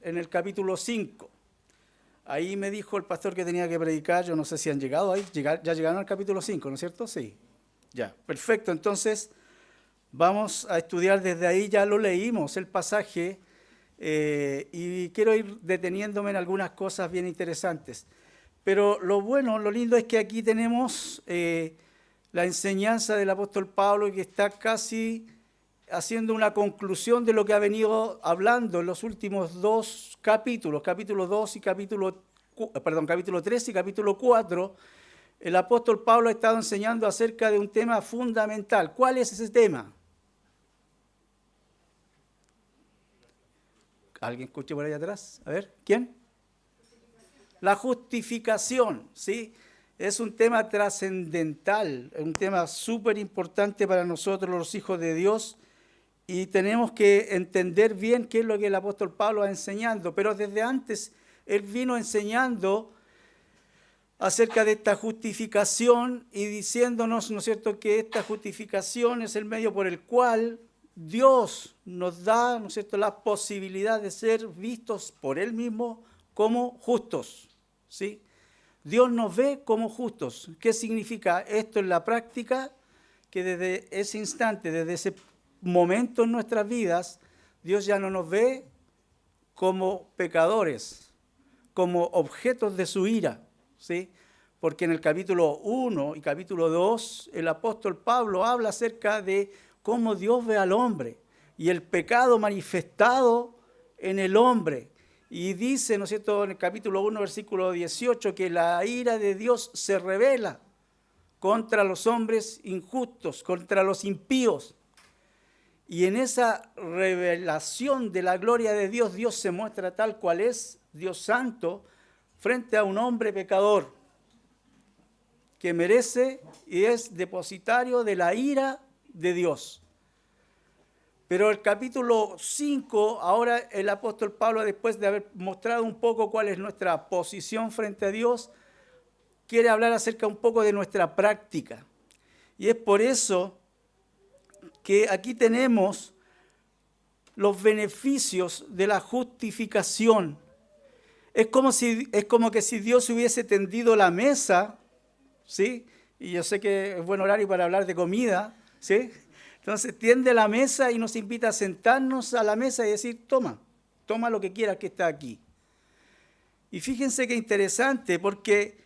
en el capítulo 5. Ahí me dijo el pastor que tenía que predicar, yo no sé si han llegado ahí, ya llegaron al capítulo 5, ¿no es cierto? Sí, ya, perfecto. Entonces, vamos a estudiar desde ahí, ya lo leímos el pasaje, y quiero ir deteniéndome en algunas cosas bien interesantes. Pero lo bueno, lo lindo es que aquí tenemos la enseñanza del apóstol Pablo, que está casi haciendo una conclusión de lo que ha venido hablando en los últimos dos capítulos, capítulo 2 y capítulo 3 y capítulo 4. El apóstol Pablo ha estado enseñando acerca de un tema fundamental. ¿Cuál es ese tema? ¿Alguien escucha por ahí atrás? A ver, ¿quién? La justificación, ¿sí? Es un tema trascendental, un tema súper importante para nosotros los hijos de Dios, y tenemos que entender bien qué es lo que el apóstol Pablo va enseñando. Pero desde antes él vino enseñando acerca de esta justificación y diciéndonos, ¿no es cierto?, que esta justificación es el medio por el cual Dios nos da, ¿no es cierto?, la posibilidad de ser vistos por Él mismo como justos, ¿sí? Dios nos ve como justos. ¿Qué significa esto en la práctica? Que desde ese instante, desde ese momento en nuestras vidas, Dios ya no nos ve como pecadores, como objetos de su ira, ¿sí? Porque en el capítulo 1 y capítulo 2, el apóstol Pablo habla acerca de cómo Dios ve al hombre y el pecado manifestado en el hombre. Y dice, ¿no es cierto?, en el capítulo 1, versículo 18, que la ira de Dios se revela contra los hombres injustos, contra los impíos. Y en esa revelación de la gloria de Dios, Dios se muestra tal cual es, Dios santo, frente a un hombre pecador que merece y es depositario de la ira de Dios. Pero el capítulo 5, ahora el apóstol Pablo, después de haber mostrado un poco cuál es nuestra posición frente a Dios, quiere hablar acerca un poco de nuestra práctica. Y es por eso que aquí tenemos los beneficios de la justificación. Es como que si Dios hubiese tendido la mesa, ¿sí? Y yo sé que es buen horario para hablar de comida, ¿sí? Entonces tiende la mesa y nos invita a sentarnos a la mesa y decir, toma lo que quieras que está aquí. Y fíjense qué interesante, porque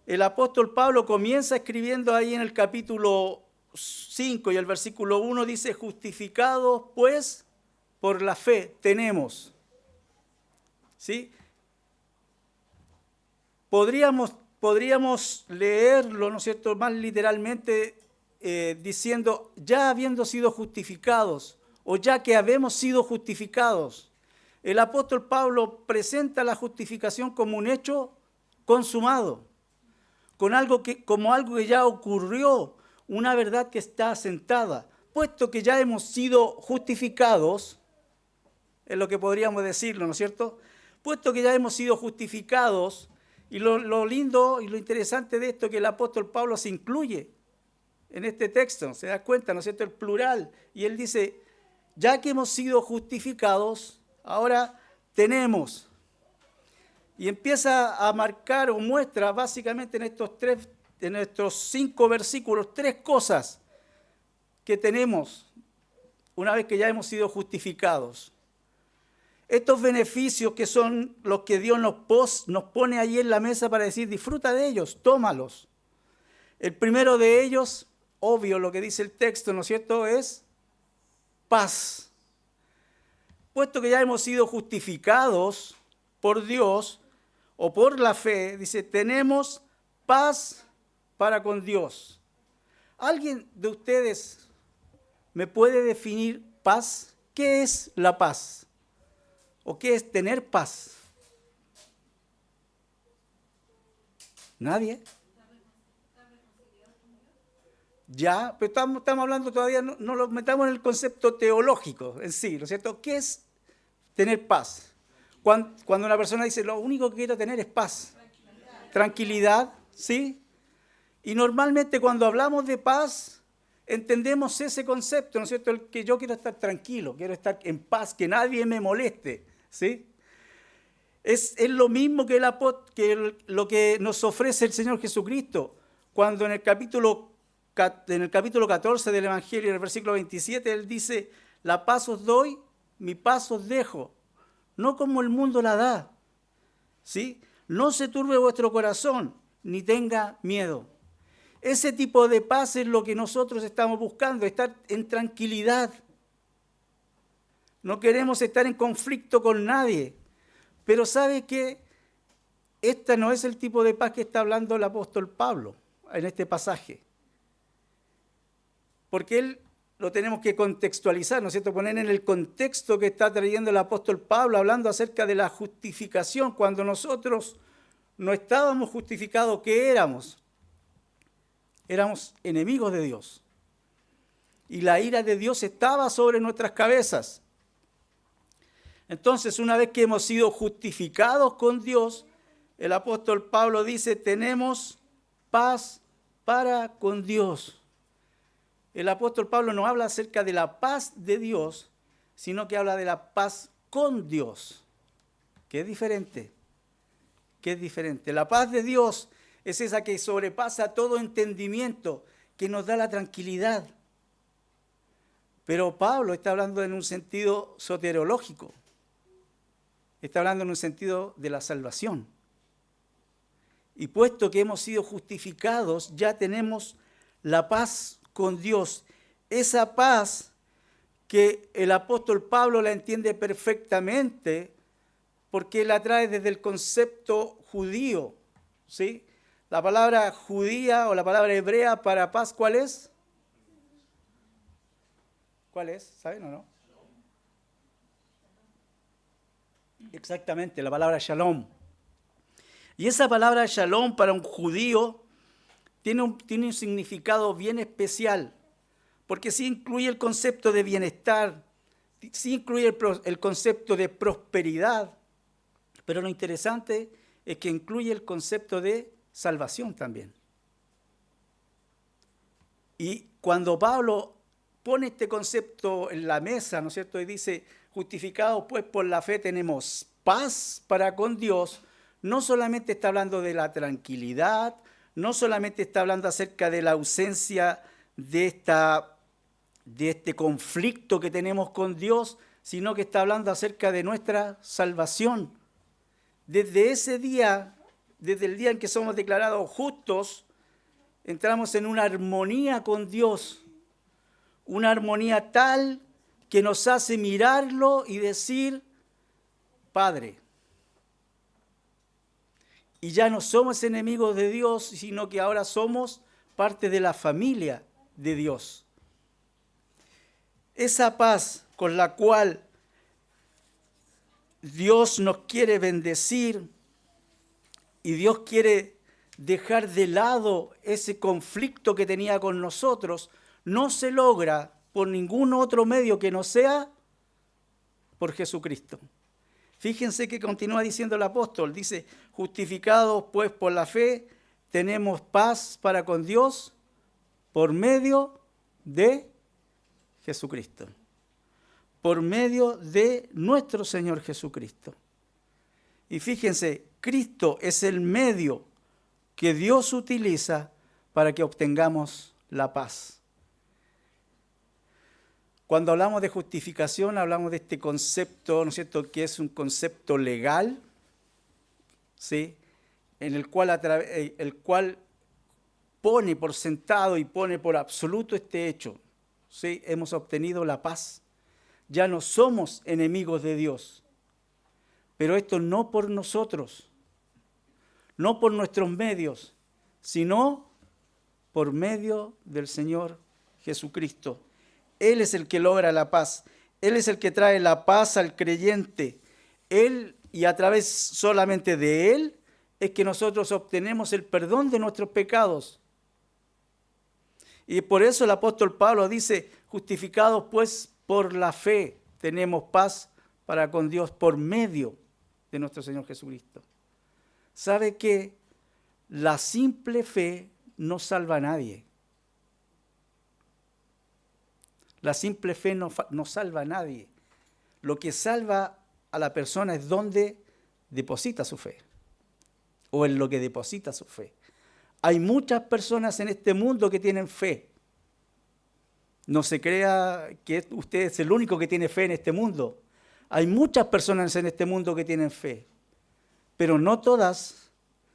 el apóstol Pablo comienza escribiendo ahí en el capítulo 5 y el versículo 1 dice, justificados pues por la fe tenemos. ¿Sí? Podríamos leerlo, ¿no es cierto?, más literalmente diciendo, ya habiendo sido justificados, o ya que habemos sido justificados. El apóstol Pablo presenta la justificación como un hecho consumado, como algo que ya ocurrió, una verdad que está asentada. Puesto que ya hemos sido justificados, es lo que podríamos decirlo, ¿no es cierto? Puesto que ya hemos sido justificados, y lo lindo y lo interesante de esto es que el apóstol Pablo se incluye en este texto, se da cuenta, ¿no es cierto?, el plural, y él dice, ya que hemos sido justificados, ahora tenemos. Y empieza a marcar o muestra básicamente en estos 5 versículos, 3 cosas que tenemos una vez que ya hemos sido justificados. Estos beneficios que son los que Dios nos pone ahí en la mesa para decir, disfruta de ellos, tómalos. El primero de ellos, obvio lo que dice el texto, ¿no es cierto?, es paz. Puesto que ya hemos sido justificados por Dios o por la fe, dice, tenemos paz para con Dios. ¿Alguien de ustedes me puede definir paz? ¿Qué es la paz? ¿O qué es tener paz? ¿Nadie? Ya, pero estamos hablando todavía, no lo metamos en el concepto teológico en sí, ¿no es cierto? ¿Qué es tener paz? Cuando una persona dice, lo único que quiero tener es paz, tranquilidad, ¿sí? Y normalmente cuando hablamos de paz, entendemos ese concepto, ¿no es cierto? El que yo quiero estar tranquilo, quiero estar en paz, que nadie me moleste, ¿sí? Es lo mismo que lo que nos ofrece el Señor Jesucristo, cuando en el capítulo 14 del Evangelio, en el versículo 27, Él dice, la paz os doy, mi paz os dejo, no como el mundo la da, ¿sí? No se turbe vuestro corazón, ni tenga miedo. Ese tipo de paz es lo que nosotros estamos buscando, estar en tranquilidad. No queremos estar en conflicto con nadie. Pero ¿sabe qué? Esta no es el tipo de paz que está hablando el apóstol Pablo en este pasaje. Porque él lo tenemos que contextualizar, ¿no es cierto? Poner en el contexto que está trayendo el apóstol Pablo, hablando acerca de la justificación. Cuando nosotros no estábamos justificados, ¿qué éramos? Éramos enemigos de Dios. Y la ira de Dios estaba sobre nuestras cabezas. Entonces, una vez que hemos sido justificados con Dios, el apóstol Pablo dice, tenemos paz para con Dios. El apóstol Pablo no habla acerca de la paz de Dios, sino que habla de la paz con Dios, que es diferente. La paz de Dios es esa que sobrepasa todo entendimiento, que nos da la tranquilidad. Pero Pablo está hablando en un sentido soteriológico. Está hablando en un sentido de la salvación. Y puesto que hemos sido justificados, ya tenemos la paz con Dios. Esa paz que el apóstol Pablo la entiende perfectamente porque la trae desde el concepto judío, ¿sí? La palabra judía o la palabra hebrea para paz, ¿cuál es? ¿Cuál es? ¿Saben o no? Exactamente, la palabra shalom. Y esa palabra shalom para un judío tiene un significado bien especial, porque sí incluye el concepto de bienestar, sí incluye el concepto de prosperidad, pero lo interesante es que incluye el concepto de salvación también. Y cuando Pablo pone este concepto en la mesa, ¿no es cierto? Y dice, justificados pues por la fe tenemos paz para con Dios, no solamente está hablando de la tranquilidad, no solamente está hablando acerca de la ausencia de este conflicto que tenemos con Dios, sino que está hablando acerca de nuestra salvación. Desde ese día, desde el día en que somos declarados justos, entramos en una armonía con Dios, una armonía tal que nos hace mirarlo y decir, Padre. Y ya no somos enemigos de Dios, sino que ahora somos parte de la familia de Dios. Esa paz con la cual Dios nos quiere bendecir y Dios quiere dejar de lado ese conflicto que tenía con nosotros, no se logra por ningún otro medio que no sea por Jesucristo. Fíjense que continúa diciendo el apóstol, dice, justificados pues por la fe, tenemos paz para con Dios por medio de Jesucristo. Por medio de nuestro Señor Jesucristo. Y fíjense, Cristo es el medio que Dios utiliza para que obtengamos la paz. Cuando hablamos de justificación, hablamos de este concepto, ¿no es cierto?, que es un concepto legal, ¿sí?, en el cual pone por sentado y pone por absoluto este hecho, ¿sí?, hemos obtenido la paz. Ya no somos enemigos de Dios, pero esto no por nosotros, no por nuestros medios, sino por medio del Señor Jesucristo. Él es el que logra la paz. Él es el que trae la paz al creyente. Él, y a través solamente de Él, es que nosotros obtenemos el perdón de nuestros pecados. Y por eso el apóstol Pablo dice, justificados pues por la fe, tenemos paz para con Dios por medio de nuestro Señor Jesucristo. ¿Sabe que la simple fe no salva a nadie? La simple fe no salva a nadie. Lo que salva a la persona es dónde deposita su fe, o en lo que deposita su fe. Hay muchas personas en este mundo que tienen fe. No se crea que usted es el único que tiene fe en este mundo. Hay muchas personas en este mundo que tienen fe, pero no todas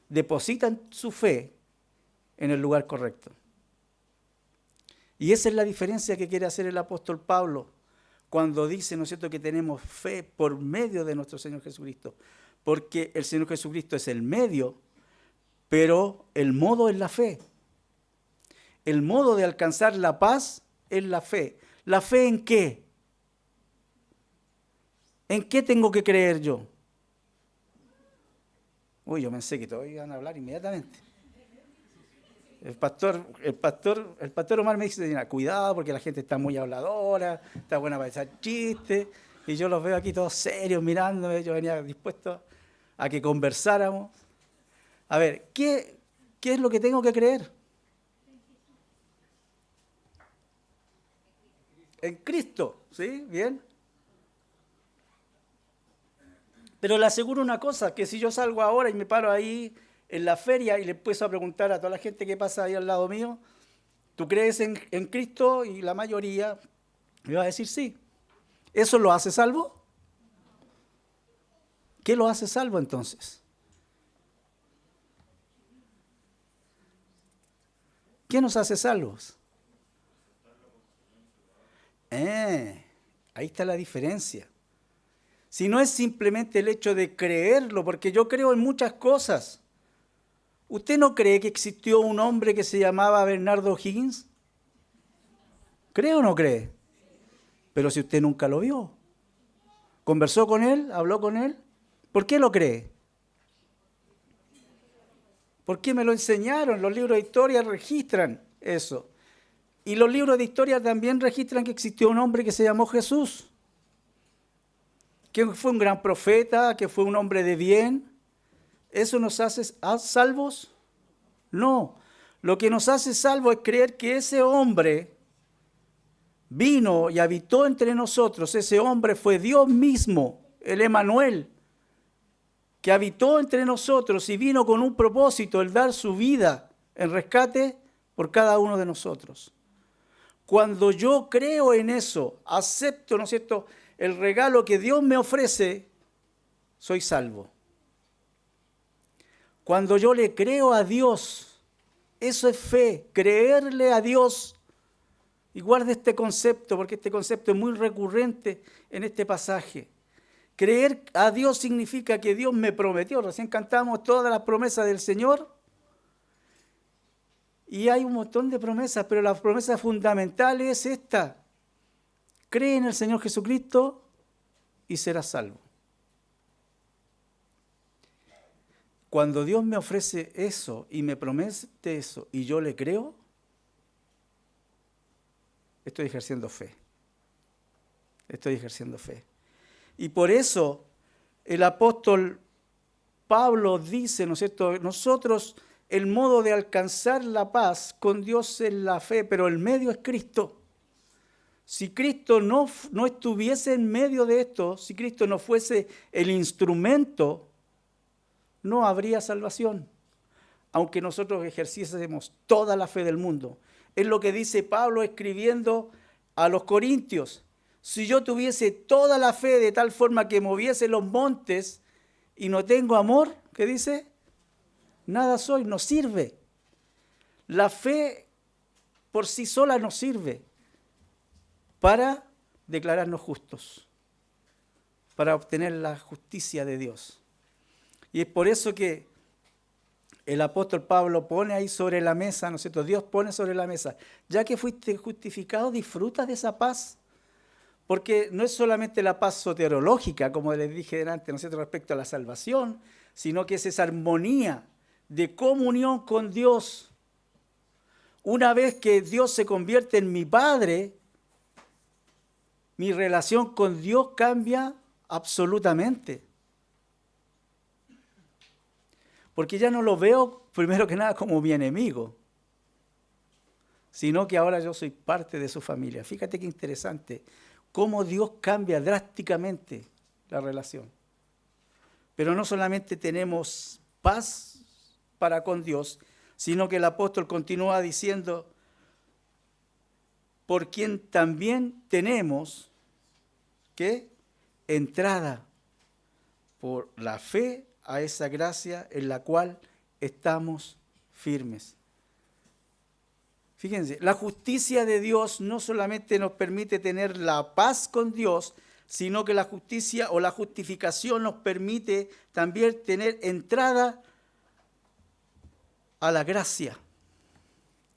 depositan su fe en el lugar correcto. Y esa es la diferencia que quiere hacer el apóstol Pablo cuando dice, ¿no es cierto?, que tenemos fe por medio de nuestro Señor Jesucristo. Porque el Señor Jesucristo es el medio, pero el modo es la fe. El modo de alcanzar la paz es la fe. ¿La fe en qué? ¿En qué tengo que creer yo? Uy, yo pensé que todos iban a hablar inmediatamente. El pastor Omar me dice, cuidado porque la gente está muy habladora, está buena para echar chistes, y yo los veo aquí todos serios mirándome, yo venía dispuesto a que conversáramos. A ver, ¿qué es lo que tengo que creer? En Cristo, ¿sí? Bien. Pero le aseguro una cosa, que si yo salgo ahora y me paro ahí en la feria y le empiezo a preguntar a toda la gente que pasa ahí al lado mío, ¿tú crees en Cristo? Y la mayoría me va a decir sí. ¿Eso lo hace salvo? ¿Qué lo hace salvo entonces? ¿Qué nos hace salvos? Ahí está la diferencia. Si no es simplemente el hecho de creerlo, porque yo creo en muchas cosas. ¿Usted no cree que existió un hombre que se llamaba Bernardo Higgins? ¿Cree o no cree? Pero si usted nunca lo vio, conversó con él, habló con él, ¿por qué lo cree? ¿Por qué me lo enseñaron? Los libros de historia registran eso. Y los libros de historia también registran que existió un hombre que se llamó Jesús, que fue un gran profeta, que fue un hombre de bien. ¿Eso nos hace salvos? No. Lo que nos hace salvos es creer que ese hombre vino y habitó entre nosotros. Ese hombre fue Dios mismo, el Emmanuel, que habitó entre nosotros y vino con un propósito, el dar su vida en rescate por cada uno de nosotros. Cuando yo creo en eso, acepto, ¿no es cierto?, el regalo que Dios me ofrece, soy salvo. Cuando yo le creo a Dios, eso es fe, creerle a Dios. Y guarde este concepto, porque este concepto es muy recurrente en este pasaje. Creer a Dios significa que Dios me prometió. Recién cantamos todas las promesas del Señor. Y hay un montón de promesas, pero la promesa fundamental es esta. Cree en el Señor Jesucristo y serás salvo. Cuando Dios me ofrece eso y me promete eso y yo le creo, estoy ejerciendo fe. Estoy ejerciendo fe. Y por eso el apóstol Pablo dice, ¿no es cierto?, nosotros el modo de alcanzar la paz con Dios es la fe, pero el medio es Cristo. Si Cristo no estuviese en medio de esto, si Cristo no fuese el instrumento, no habría salvación, aunque nosotros ejerciésemos toda la fe del mundo. Es lo que dice Pablo escribiendo a los Corintios. Si yo tuviese toda la fe de tal forma que moviese los montes y no tengo amor, ¿qué dice? Nada soy, no sirve. La fe por sí sola no sirve para declararnos justos, para obtener la justicia de Dios. Y es por eso que el apóstol Pablo pone ahí sobre la mesa, ¿no es cierto? Dios pone sobre la mesa, ya que fuiste justificado, disfruta de esa paz. Porque no es solamente la paz soteriológica, como les dije delante, ¿no es cierto?, respecto a la salvación, sino que es esa armonía de comunión con Dios. Una vez que Dios se convierte en mi Padre, mi relación con Dios cambia absolutamente. Porque ya no lo veo, primero que nada, como mi enemigo, sino que ahora yo soy parte de su familia. Fíjate qué interesante, cómo Dios cambia drásticamente la relación. Pero no solamente tenemos paz para con Dios, sino que el apóstol continúa diciendo, por quien también tenemos, ¿qué? Entrada por la fe a esa gracia en la cual estamos firmes. Fíjense, la justicia de Dios no solamente nos permite tener la paz con Dios, sino que la justicia o la justificación nos permite también tener entrada a la gracia.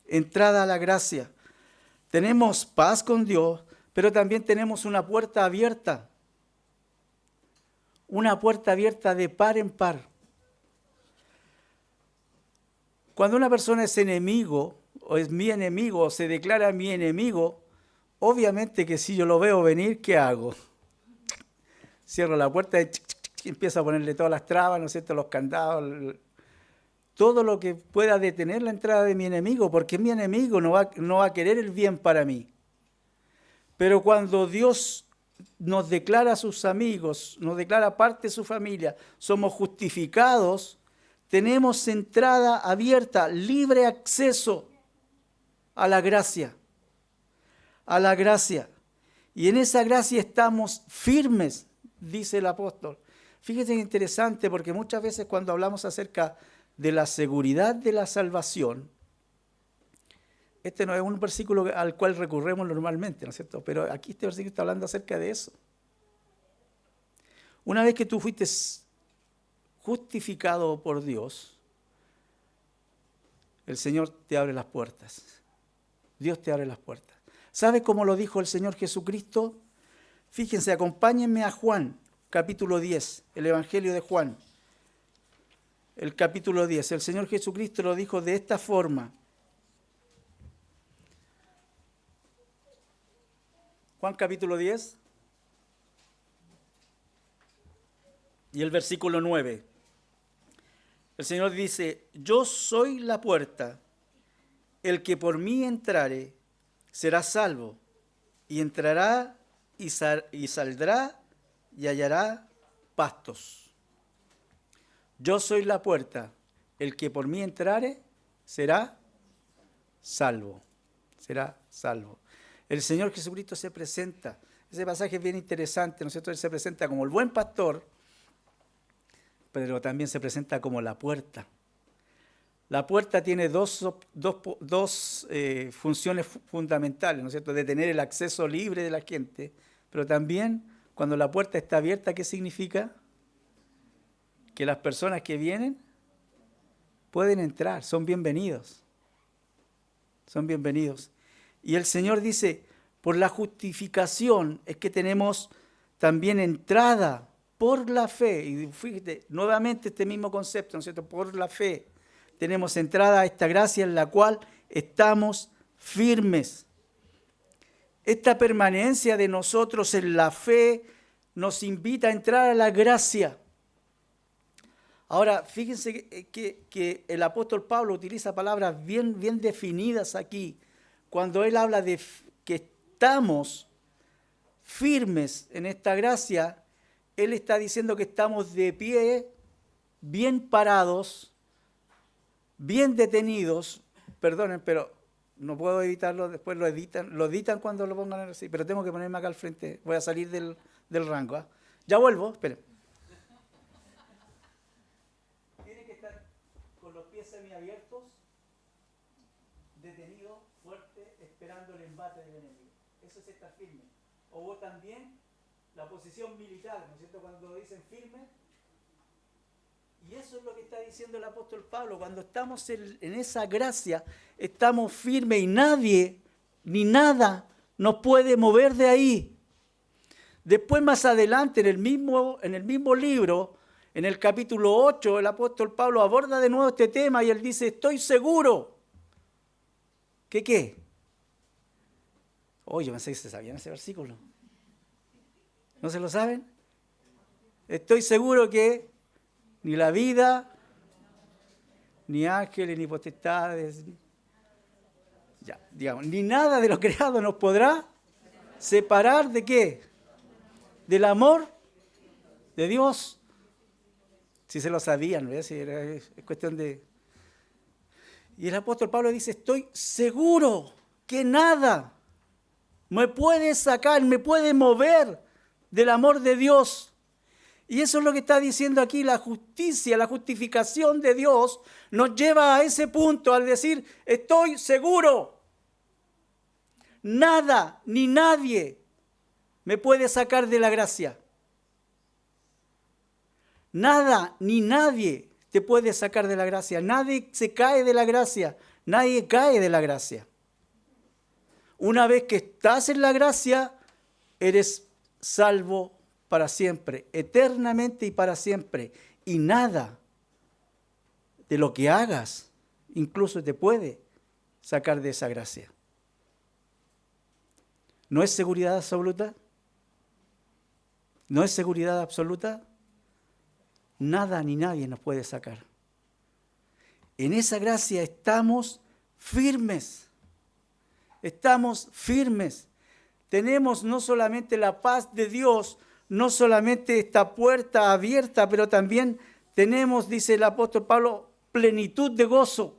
Entrada a la gracia. Tenemos paz con Dios, pero también tenemos una puerta abierta. Una puerta abierta de par en par. Cuando una persona es enemigo, o es mi enemigo, o se declara mi enemigo, obviamente que si yo lo veo venir, ¿qué hago? Cierro la puerta y empiezo a ponerle todas las trabas, ¿no es cierto?, los candados, todo lo que pueda detener la entrada de mi enemigo, porque mi enemigo no va a querer el bien para mí. Pero cuando Dios nos declara a sus amigos, nos declara parte de su familia, somos justificados, tenemos entrada abierta, libre acceso a la gracia. A la gracia. Y en esa gracia estamos firmes, dice el apóstol. Fíjense que interesante, porque muchas veces cuando hablamos acerca de la seguridad de la salvación, este no es un versículo al cual recurremos normalmente, ¿no es cierto? Pero aquí este versículo está hablando acerca de eso. Una vez que tú fuiste justificado por Dios, el Señor te abre las puertas. Dios te abre las puertas. ¿Sabe cómo lo dijo el Señor Jesucristo? Fíjense, acompáñenme a Juan, capítulo 10, el Evangelio de Juan. El capítulo 10. El Señor Jesucristo lo dijo de esta forma. Juan capítulo 10 y el versículo 9. El Señor dice, yo soy la puerta, el que por mí entrare será salvo, y entrará y saldrá y hallará pastos. Yo soy la puerta, el que por mí entrare será salvo, será salvo. El Señor Jesucristo se presenta, ese pasaje es bien interesante, ¿no es cierto? Él se presenta como el buen pastor, pero también se presenta como la puerta. La puerta tiene dos funciones fundamentales, ¿no es cierto? De tener el acceso libre de la gente, pero también cuando la puerta está abierta, ¿qué significa? Que las personas que vienen pueden entrar, son bienvenidos. Son bienvenidos. Y el Señor dice, por la justificación es que tenemos también entrada por la fe. Y fíjate, nuevamente este mismo concepto, ¿no es cierto? Por la fe tenemos entrada a esta gracia en la cual estamos firmes. Esta permanencia de nosotros en la fe nos invita a entrar a la gracia. Ahora, fíjense que el apóstol Pablo utiliza palabras bien definidas aquí. Cuando él habla de que estamos firmes en esta gracia, él está diciendo que estamos de pie, bien parados, bien detenidos. Perdonen, pero no puedo evitarlo, después lo editan cuando lo pongan así, pero tengo que ponerme acá al frente, voy a salir del rango. ¿Eh? Ya vuelvo, esperen. Tiene que estar con los pies semiabiertos, detenido, fuerte, esperando el embate del enemigo. Eso es estar firme. O también la posición militar, ¿no es cierto? Cuando dicen firme. Y eso es lo que está diciendo el apóstol Pablo. Cuando estamos en esa gracia, estamos firmes y nadie ni nada nos puede mover de ahí. Después, más adelante, en el mismo libro, en el capítulo 8, el apóstol Pablo aborda de nuevo este tema y él dice, estoy seguro. ¿Que qué? Yo pensé que se sabían ese versículo. ¿No se lo saben? Estoy seguro que ni la vida, ni ángeles, ni potestades, ni nada de lo creado nos podrá separar ¿de qué? Del amor de Dios Si se lo sabían, ¿ves? Es cuestión de... Y el apóstol Pablo dice, estoy seguro que nada me puede sacar, me puede mover del amor de Dios. Y eso es lo que está diciendo aquí, la justicia, la justificación de Dios nos lleva a ese punto, al decir, estoy seguro. Nada ni nadie me puede sacar de la gracia. Nada ni nadie te puede sacar de la gracia. Nadie se cae de la gracia. Nadie cae de la gracia. Una vez que estás en la gracia, eres salvo para siempre, eternamente y para siempre. Y nada de lo que hagas incluso te puede sacar de esa gracia. ¿No es seguridad absoluta? ¿No es seguridad absoluta? Nada ni nadie nos puede sacar. En esa gracia estamos firmes. Estamos firmes. Tenemos no solamente la paz de Dios, no solamente esta puerta abierta, pero también tenemos, dice el apóstol Pablo, plenitud de gozo.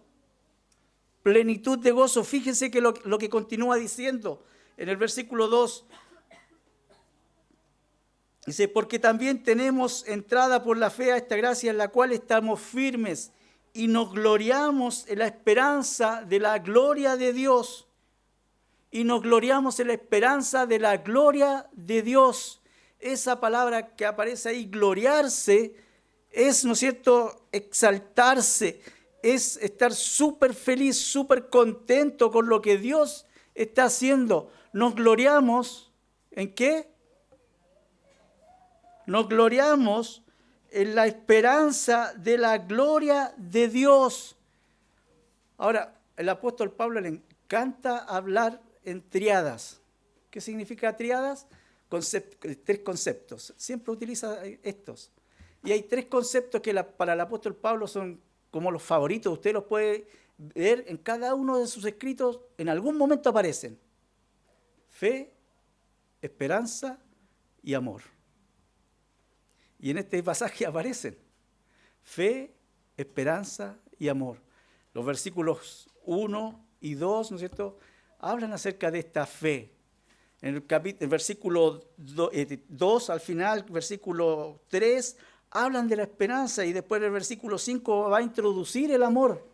Plenitud de gozo. Fíjense que lo que continúa diciendo en el versículo 2. Dice, porque también tenemos entrada por la fe a esta gracia en la cual estamos firmes y nos gloriamos en la esperanza de la gloria de Dios. Y nos gloriamos en la esperanza de la gloria de Dios. Esa palabra que aparece ahí, gloriarse, es, ¿no es cierto?, exaltarse, es estar súper feliz, súper contento con lo que Dios está haciendo. Nos gloriamos, ¿en qué? Nos gloriamos en la esperanza de la gloria de Dios. Ahora, el apóstol Pablo le encanta hablar en triadas. ¿Qué significa triadas? Tres conceptos. Siempre utiliza estos. Y hay tres conceptos que para el apóstol Pablo son como los favoritos. Usted los puede ver en cada uno de sus escritos. En algún momento aparecen. Fe, esperanza y amor. Y en este pasaje aparecen fe, esperanza y amor. Los versículos 1 y 2, ¿no es cierto?, hablan acerca de esta fe. En el versículo 2 al final, versículo 3, hablan de la esperanza y después el versículo 5 va a introducir el amor,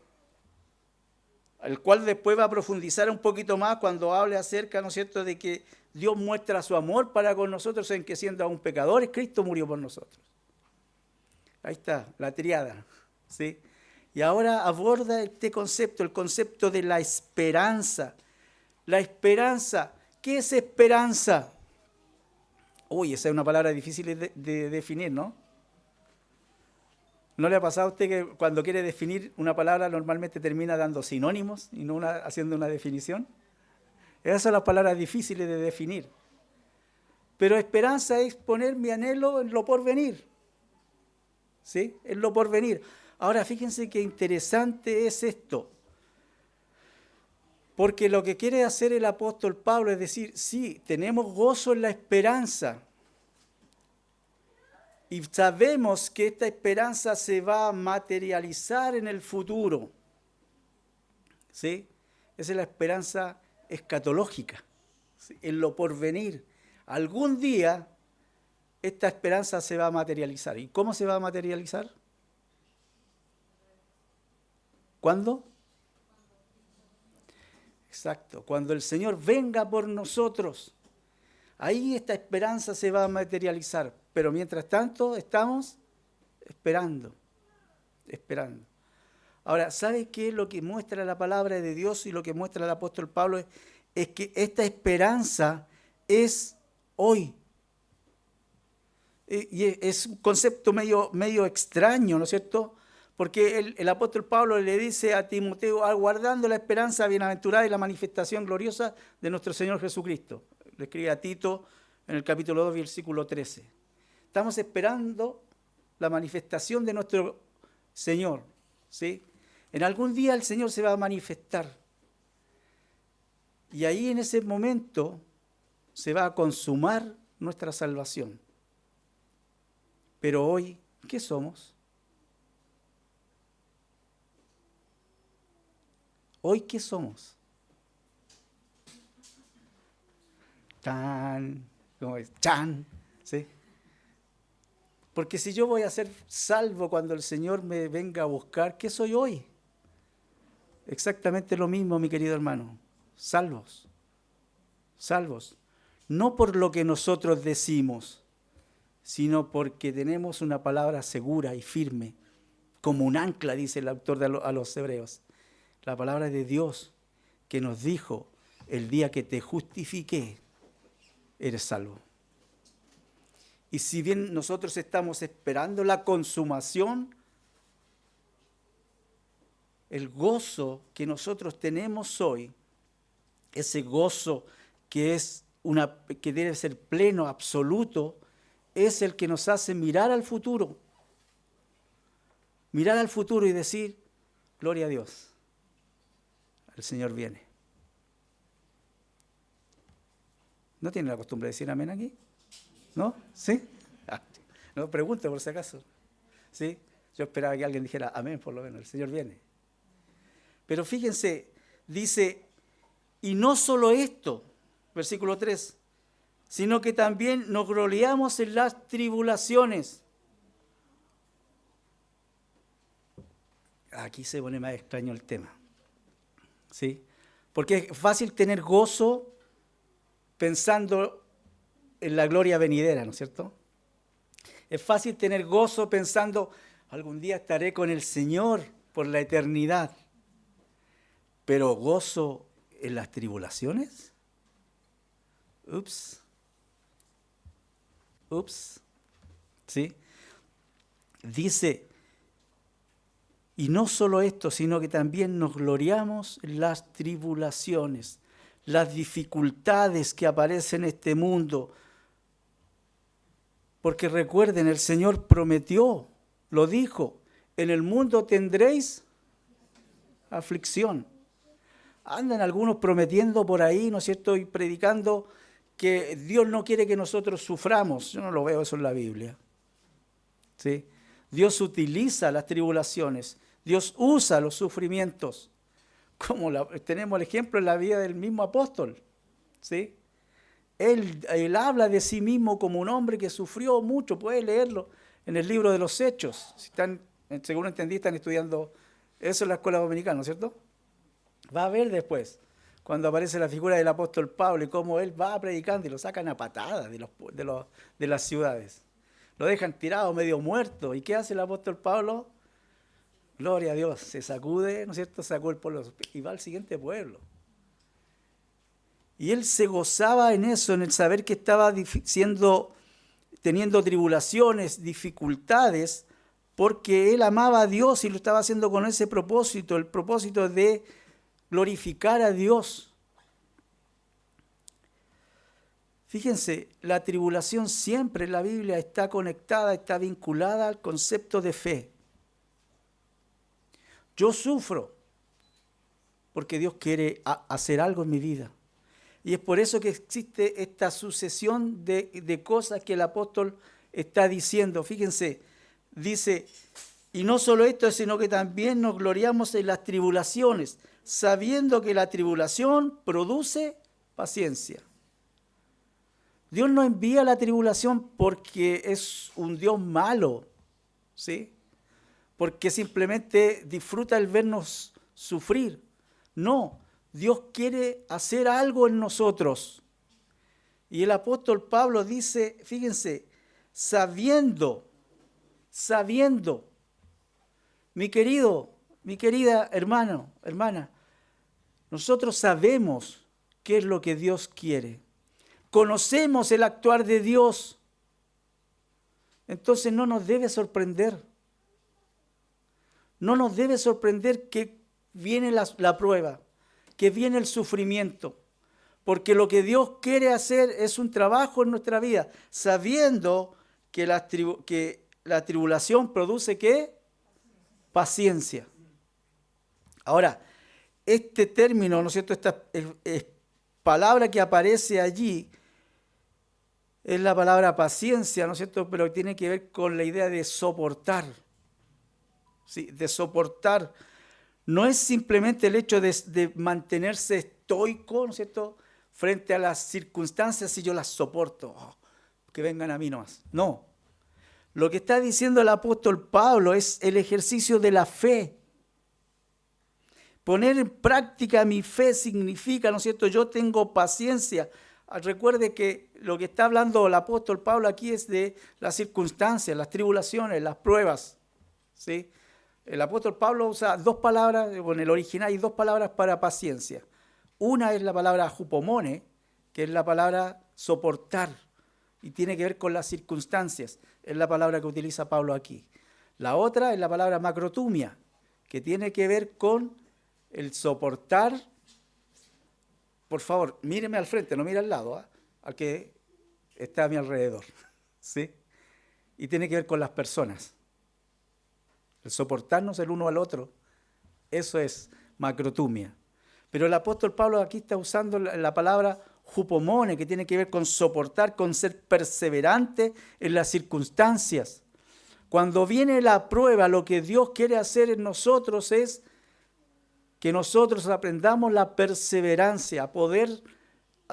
el cual después va a profundizar un poquito más cuando hable acerca, ¿no es cierto?, de que Dios muestra su amor para con nosotros en que siendo aún pecadores, Cristo murió por nosotros. Ahí está, la triada, ¿sí? Y ahora aborda este concepto, el concepto de la esperanza. La esperanza, ¿qué es esperanza? Uy, esa es una palabra difícil de definir, ¿no? ¿No le ha pasado a usted que cuando quiere definir una palabra normalmente termina dando sinónimos y no haciendo una definición? Esas son las palabras difíciles de definir. Pero esperanza es poner mi anhelo en lo porvenir. ¿Sí? En lo porvenir. Ahora, fíjense qué interesante es esto. Porque lo que quiere hacer el apóstol Pablo es decir, sí, tenemos gozo en la esperanza. Y sabemos que esta esperanza se va a materializar en el futuro. ¿Sí? Esa es la esperanza escatológica, ¿sí?, en lo porvenir. Algún día esta esperanza se va a materializar. ¿Y cómo se va a materializar? ¿Cuándo? Exacto, cuando el Señor venga por nosotros. Ahí esta esperanza se va a materializar. Pero mientras tanto estamos esperando. Ahora, ¿sabe qué es lo que muestra la palabra de Dios y lo que muestra el apóstol Pablo? Es que esta esperanza es hoy. Y es un concepto medio extraño, ¿no es cierto? Porque el apóstol Pablo le dice a Timoteo, aguardando la esperanza bienaventurada y la manifestación gloriosa de nuestro Señor Jesucristo. Le escribe a Tito en el capítulo 2, versículo 13. Estamos esperando la manifestación de nuestro Señor, ¿sí? En algún día el Señor se va a manifestar. Y ahí en ese momento se va a consumar nuestra salvación. Pero hoy, ¿qué somos? ¿Hoy qué somos? Tan, ¿cómo es? Chan, ¿sí? Porque si yo voy a ser salvo cuando el Señor me venga a buscar, ¿qué soy hoy? Exactamente lo mismo, mi querido hermano. Salvos. Salvos. No por lo que nosotros decimos, sino porque tenemos una palabra segura y firme, como un ancla, dice el autor a los Hebreos. La palabra de Dios que nos dijo, el día que te justifiqué, eres salvo. Y si bien nosotros estamos esperando la consumación, el gozo que nosotros tenemos hoy, ese gozo que debe ser pleno, absoluto, es el que nos hace mirar al futuro. Mirar al futuro y decir, gloria a Dios, el Señor viene. ¿No tiene la costumbre de decir amén aquí? ¿No? ¿Sí? No, pregunto por si acaso. ¿Sí? Yo esperaba que alguien dijera amén, por lo menos, el Señor viene. Pero fíjense, dice, y no solo esto, versículo 3, sino que también nos gloriamos en las tribulaciones. Aquí se pone más extraño el tema. ¿Sí? Porque es fácil tener gozo pensando en la gloria venidera, ¿no es cierto? Es fácil tener gozo pensando, algún día estaré con el Señor por la eternidad. Pero gozo en las tribulaciones. Ups. ¿Sí? Dice, y no solo esto, sino que también nos gloriamos en las tribulaciones, las dificultades que aparecen en este mundo. Porque recuerden, el Señor prometió, lo dijo, en el mundo tendréis aflicción. Andan algunos prometiendo por ahí, ¿no es cierto?, y predicando que Dios no quiere que nosotros suframos. Yo no lo veo eso en la Biblia. ¿Sí? Dios utiliza las tribulaciones, Dios usa los sufrimientos, como tenemos el ejemplo en la vida del mismo apóstol. ¿Sí? Él habla de sí mismo como un hombre que sufrió mucho, puede leerlo en el libro de los Hechos. Si están, según entendí, están estudiando eso en la escuela dominicana, ¿no es cierto? Va a ver después, cuando aparece la figura del apóstol Pablo y cómo él va predicando y lo sacan a patadas de las ciudades. Lo dejan tirado, medio muerto. ¿Y qué hace el apóstol Pablo? Gloria a Dios, se sacude, ¿no es cierto? Sacó el pueblo y va al siguiente pueblo. Y él se gozaba en eso, en el saber que estaba teniendo tribulaciones, dificultades, porque él amaba a Dios y lo estaba haciendo con ese propósito, el propósito de glorificar a Dios. Fíjense, la tribulación siempre en la Biblia está conectada, está vinculada al concepto de fe. Yo sufro porque Dios quiere hacer algo en mi vida. Y es por eso que existe esta sucesión de cosas que el apóstol está diciendo. Fíjense, dice, y no solo esto, sino que también nos gloriamos en las tribulaciones, sabiendo que la tribulación produce paciencia. Dios no envía la tribulación porque es un Dios malo, ¿sí? Porque simplemente disfruta el vernos sufrir. No, Dios quiere hacer algo en nosotros. Y el apóstol Pablo dice, fíjense, sabiendo, mi querida hermana, nosotros sabemos qué es lo que Dios quiere. Conocemos el actuar de Dios. Entonces no nos debe sorprender. No nos debe sorprender que viene la prueba, que viene el sufrimiento. Porque lo que Dios quiere hacer es un trabajo en nuestra vida, sabiendo que la tribulación produce ¿qué? Paciencia. Ahora, este término, ¿no es cierto?, esta palabra que aparece allí, es la palabra paciencia, ¿no es cierto?, pero tiene que ver con la idea de soportar. ¿Sí? De soportar. no es simplemente el hecho de mantenerse estoico, ¿no es cierto?, frente a las circunstancias y yo las soporto, que vengan a mí nomás. No. Lo que está diciendo el apóstol Pablo es el ejercicio de la fe. Poner en práctica mi fe significa, ¿no es cierto?, yo tengo paciencia. Recuerde que lo que está hablando el apóstol Pablo aquí es de las circunstancias, las tribulaciones, las pruebas, ¿sí? El apóstol Pablo usa dos palabras, en el original hay dos palabras para paciencia. Una es la palabra hupomone, que es la palabra soportar, y tiene que ver con las circunstancias, es la palabra que utiliza Pablo aquí. La otra es la palabra macrotumia, que tiene que ver con el soportar. Por favor, míreme al frente, no mire al lado, al que está a mi alrededor, ¿sí? Y tiene que ver con las personas. El soportarnos el uno al otro, eso es macrotumia. Pero el apóstol Pablo aquí está usando la palabra hupomone, que tiene que ver con soportar, con ser perseverante en las circunstancias. Cuando viene la prueba, lo que Dios quiere hacer en nosotros es que nosotros aprendamos la perseverancia, a poder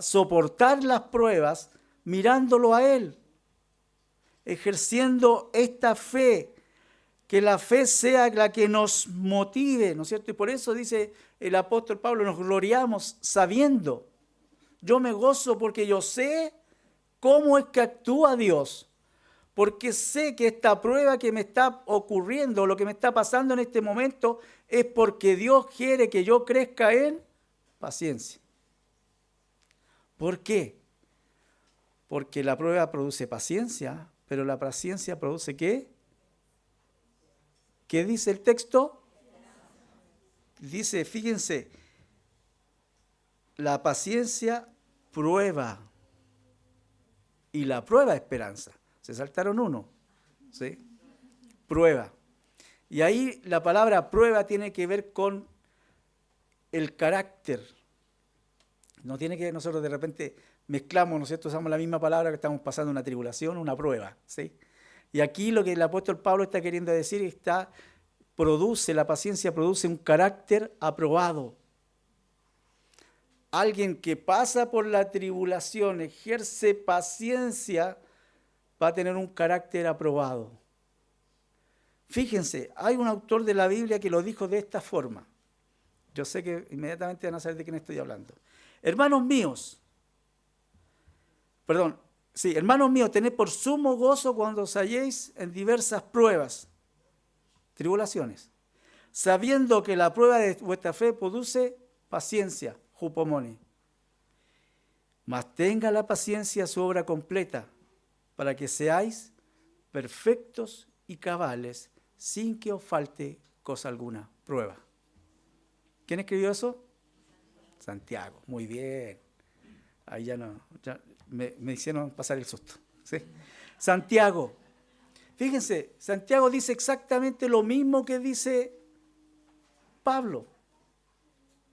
soportar las pruebas mirándolo a Él, ejerciendo esta fe, que la fe sea la que nos motive, ¿no es cierto? Y por eso dice el apóstol Pablo, nos gloriamos sabiendo. Yo me gozo porque yo sé cómo es que actúa Dios, porque sé que esta prueba que me está ocurriendo, lo que me está pasando en este momento, es porque Dios quiere que yo crezca en paciencia. ¿Por qué? Porque la prueba produce paciencia, pero la paciencia produce ¿qué? ¿Qué dice el texto? Dice, fíjense, la paciencia prueba y la prueba esperanza. Se saltaron uno, ¿sí? Prueba. Y ahí la palabra prueba tiene que ver con el carácter. No tiene que nosotros de repente mezclamos, ¿no es cierto? Usamos la misma palabra que estamos pasando una tribulación, una prueba, ¿sí? Y aquí lo que el apóstol Pablo está queriendo decir es que la paciencia produce un carácter aprobado. Alguien que pasa por la tribulación, ejerce paciencia, va a tener un carácter aprobado. Fíjense, hay un autor de la Biblia que lo dijo de esta forma. Yo sé que inmediatamente van a saber de quién estoy hablando. Hermanos míos, tened por sumo gozo cuando os halléis en diversas pruebas, tribulaciones, sabiendo que la prueba de vuestra fe produce paciencia, hupomone. Mas tenga la paciencia su obra completa, para que seáis perfectos y cabales, sin que os falte cosa alguna. Prueba. ¿Quién escribió eso? Santiago. Muy bien. Ahí ya me hicieron pasar el susto, ¿sí? Santiago. Fíjense, Santiago dice exactamente lo mismo que dice Pablo,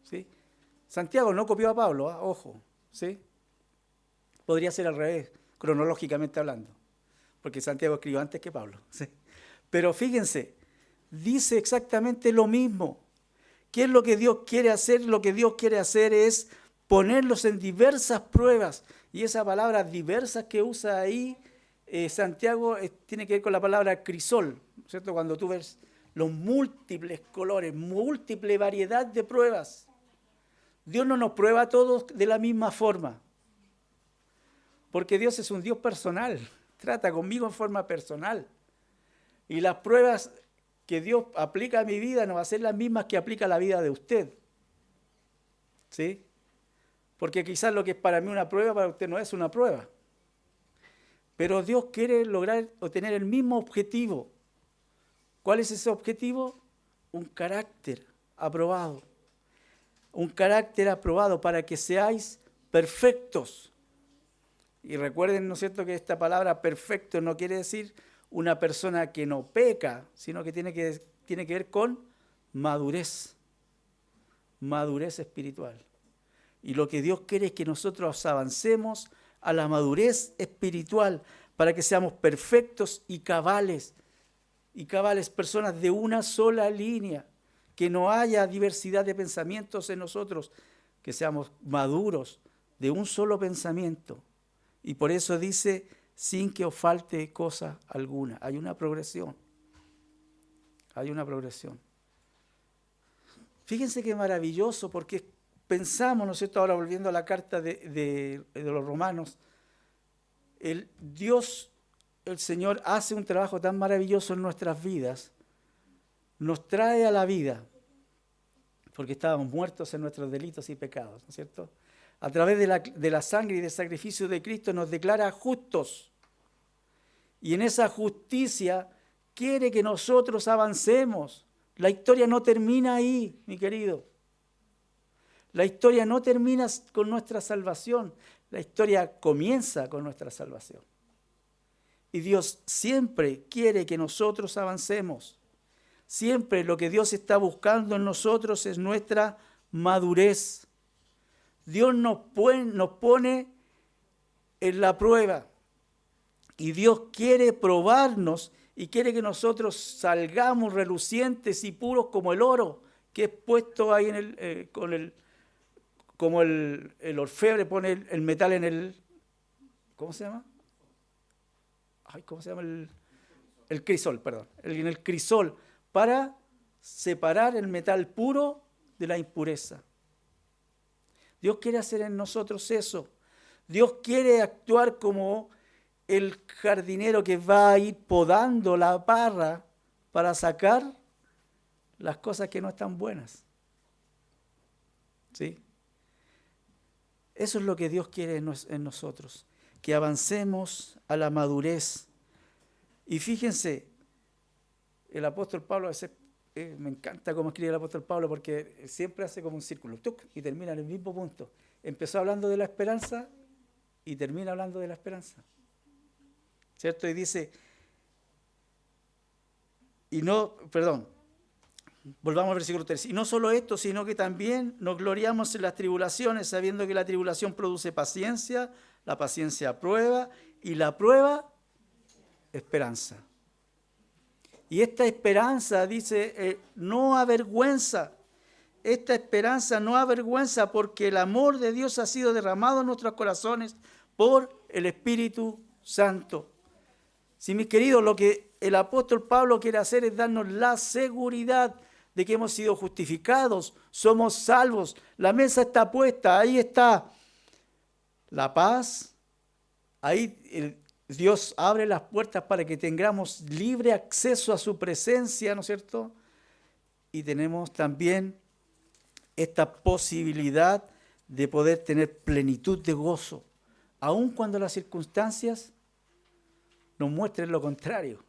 ¿sí? Santiago no copió a Pablo, ojo, ¿sí? Podría ser al revés, cronológicamente hablando, porque Santiago escribió antes que Pablo, ¿sí? Pero fíjense, dice exactamente lo mismo. ¿Qué es lo que Dios quiere hacer? Lo que Dios quiere hacer es ponerlos en diversas pruebas. Y esa palabra diversas que usa ahí Santiago tiene que ver con la palabra crisol, ¿cierto? Cuando tú ves los múltiples colores, múltiple variedad de pruebas. Dios no nos prueba a todos de la misma forma, porque Dios es un Dios personal, trata conmigo en forma personal. Y las pruebas que Dios aplica a mi vida no van a ser las mismas que aplica a la vida de usted, ¿sí? Porque quizás lo que es para mí una prueba, para usted no es una prueba. Pero Dios quiere lograr o tener el mismo objetivo. ¿Cuál es ese objetivo? Un carácter aprobado. Un carácter aprobado para que seáis perfectos. Y recuerden, ¿no es cierto?, que esta palabra perfecto no quiere decir una persona que no peca, sino que tiene que ver con madurez. Madurez espiritual. Y lo que Dios quiere es que nosotros avancemos a la madurez espiritual para que seamos perfectos y cabales. Y cabales, personas de una sola línea, que no haya diversidad de pensamientos en nosotros, que seamos maduros de un solo pensamiento. Y por eso dice, sin que os falte cosa alguna. Hay una progresión. Hay una progresión. Fíjense qué maravilloso, porque pensamos, ¿no es cierto?, ahora volviendo a la carta de los romanos, el Dios, el Señor, hace un trabajo tan maravilloso en nuestras vidas, nos trae a la vida, porque estábamos muertos en nuestros delitos y pecados, ¿no es cierto? A través de la sangre y del sacrificio de Cristo nos declara justos. Y en esa justicia quiere que nosotros avancemos. La historia no termina ahí, mi querido. La historia no termina con nuestra salvación. La historia comienza con nuestra salvación. Y Dios siempre quiere que nosotros avancemos. Siempre lo que Dios está buscando en nosotros es nuestra madurez. Dios nos pone en la prueba. Y Dios quiere probarnos y quiere que nosotros salgamos relucientes y puros como el oro que es puesto ahí en como el orfebre pone el metal en el, ¿cómo se llama? ¿Cómo se llama? El crisol, perdón. En el crisol, para separar el metal puro de la impureza. Dios quiere hacer en nosotros eso. Dios quiere actuar como el jardinero que va a ir podando la parra para sacar las cosas que no están buenas. ¿Sí? Eso es lo que Dios quiere en nosotros, que avancemos a la madurez. Y fíjense, el apóstol Pablo, me encanta cómo escribe el apóstol Pablo, porque siempre hace como un círculo, ¡tuc!, y termina en el mismo punto. Empezó hablando de la esperanza y termina hablando de la esperanza. ¿Cierto? Y dice, volvamos al versículo 3. Y no solo esto, sino que también nos gloriamos en las tribulaciones, sabiendo que la tribulación produce paciencia, la paciencia prueba, y la prueba, esperanza. Y esta esperanza, dice, no avergüenza. Esta esperanza no avergüenza porque el amor de Dios ha sido derramado en nuestros corazones por el Espíritu Santo. Sí, mis queridos, lo que el apóstol Pablo quiere hacer es darnos la seguridad de que hemos sido justificados, somos salvos, la mesa está puesta, ahí está la paz, ahí Dios abre las puertas para que tengamos libre acceso a su presencia, ¿no es cierto? Y tenemos también esta posibilidad de poder tener plenitud de gozo, aun cuando las circunstancias nos muestren lo contrario.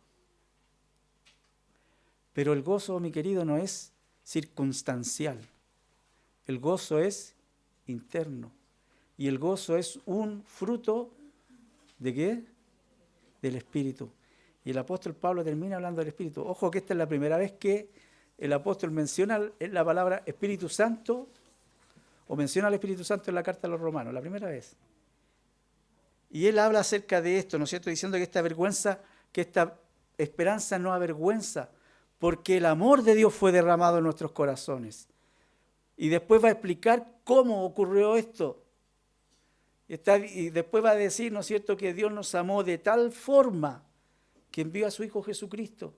Pero el gozo, mi querido, no es circunstancial. El gozo es interno. Y el gozo es un fruto ¿de qué? Del Espíritu. Y el apóstol Pablo termina hablando del Espíritu. Ojo que esta es la primera vez que el apóstol menciona la palabra Espíritu Santo, o menciona al Espíritu Santo en la carta a los romanos, la primera vez. Y él habla acerca de esto, ¿no es cierto?, diciendo que esta esperanza no avergüenza, porque el amor de Dios fue derramado en nuestros corazones. Y después va a explicar cómo ocurrió esto. Y después va a decir, ¿no es cierto?, que Dios nos amó de tal forma que envió a su Hijo Jesucristo.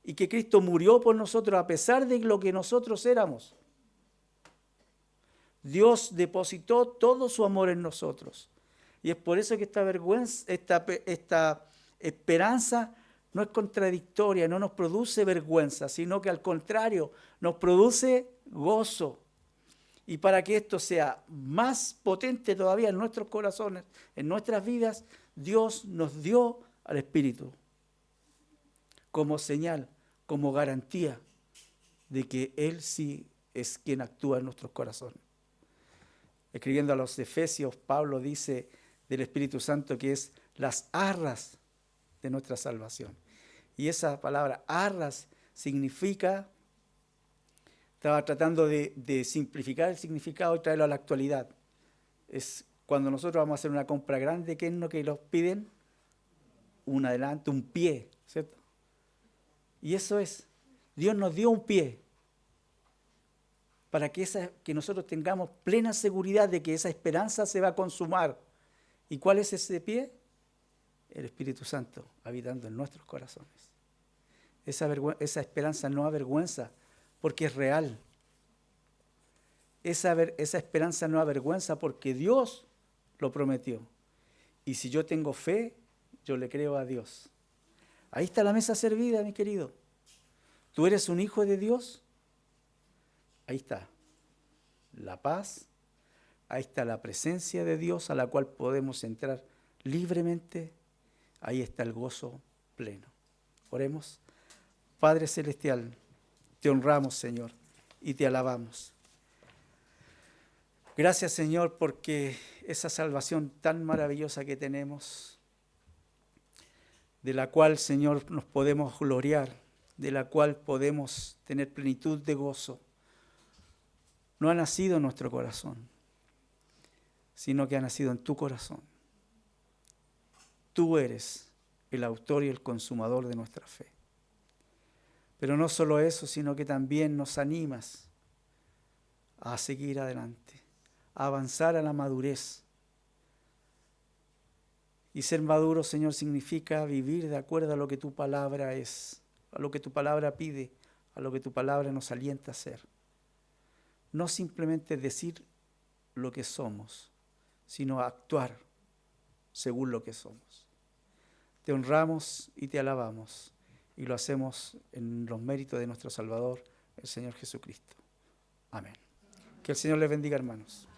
Y que Cristo murió por nosotros a pesar de lo que nosotros éramos. Dios depositó todo su amor en nosotros. Y es por eso que esta esperanza no es contradictoria, no nos produce vergüenza, sino que al contrario, nos produce gozo. Y para que esto sea más potente todavía en nuestros corazones, en nuestras vidas, Dios nos dio al Espíritu como señal, como garantía de que Él sí es quien actúa en nuestros corazones. Escribiendo a los Efesios, Pablo dice del Espíritu Santo que es las arras de nuestra salvación. Y esa palabra arras significa, estaba tratando de simplificar el significado y traerlo a la actualidad. Es cuando nosotros vamos a hacer una compra grande, ¿qué es lo que nos piden? Un adelante, un pie, ¿cierto? Y eso es, Dios nos dio un pie. para que nosotros tengamos plena seguridad de que esa esperanza se va a consumar. ¿Y cuál es ese pie? El Espíritu Santo habitando en nuestros corazones. Esa esperanza no avergüenza porque es real. Esa esperanza no avergüenza porque Dios lo prometió. Y si yo tengo fe, yo le creo a Dios. Ahí está la mesa servida, mi querido. ¿Tú eres un hijo de Dios? Ahí está la paz, ahí está la presencia de Dios a la cual podemos entrar libremente. Ahí está el gozo pleno. Oremos. Padre Celestial, te honramos, Señor, y te alabamos. Gracias, Señor, porque esa salvación tan maravillosa que tenemos, de la cual, Señor, nos podemos gloriar, de la cual podemos tener plenitud de gozo, no ha nacido en nuestro corazón, sino que ha nacido en tu corazón. Tú eres el autor y el consumador de nuestra fe. Pero no solo eso, sino que también nos animas a seguir adelante, a avanzar a la madurez. Y ser maduro, Señor, significa vivir de acuerdo a lo que tu palabra es, a lo que tu palabra pide, a lo que tu palabra nos alienta a hacer. No simplemente decir lo que somos, sino actuar según lo que somos. Te honramos y te alabamos, y lo hacemos en los méritos de nuestro Salvador, el Señor Jesucristo. Amén. Que el Señor les bendiga, hermanos.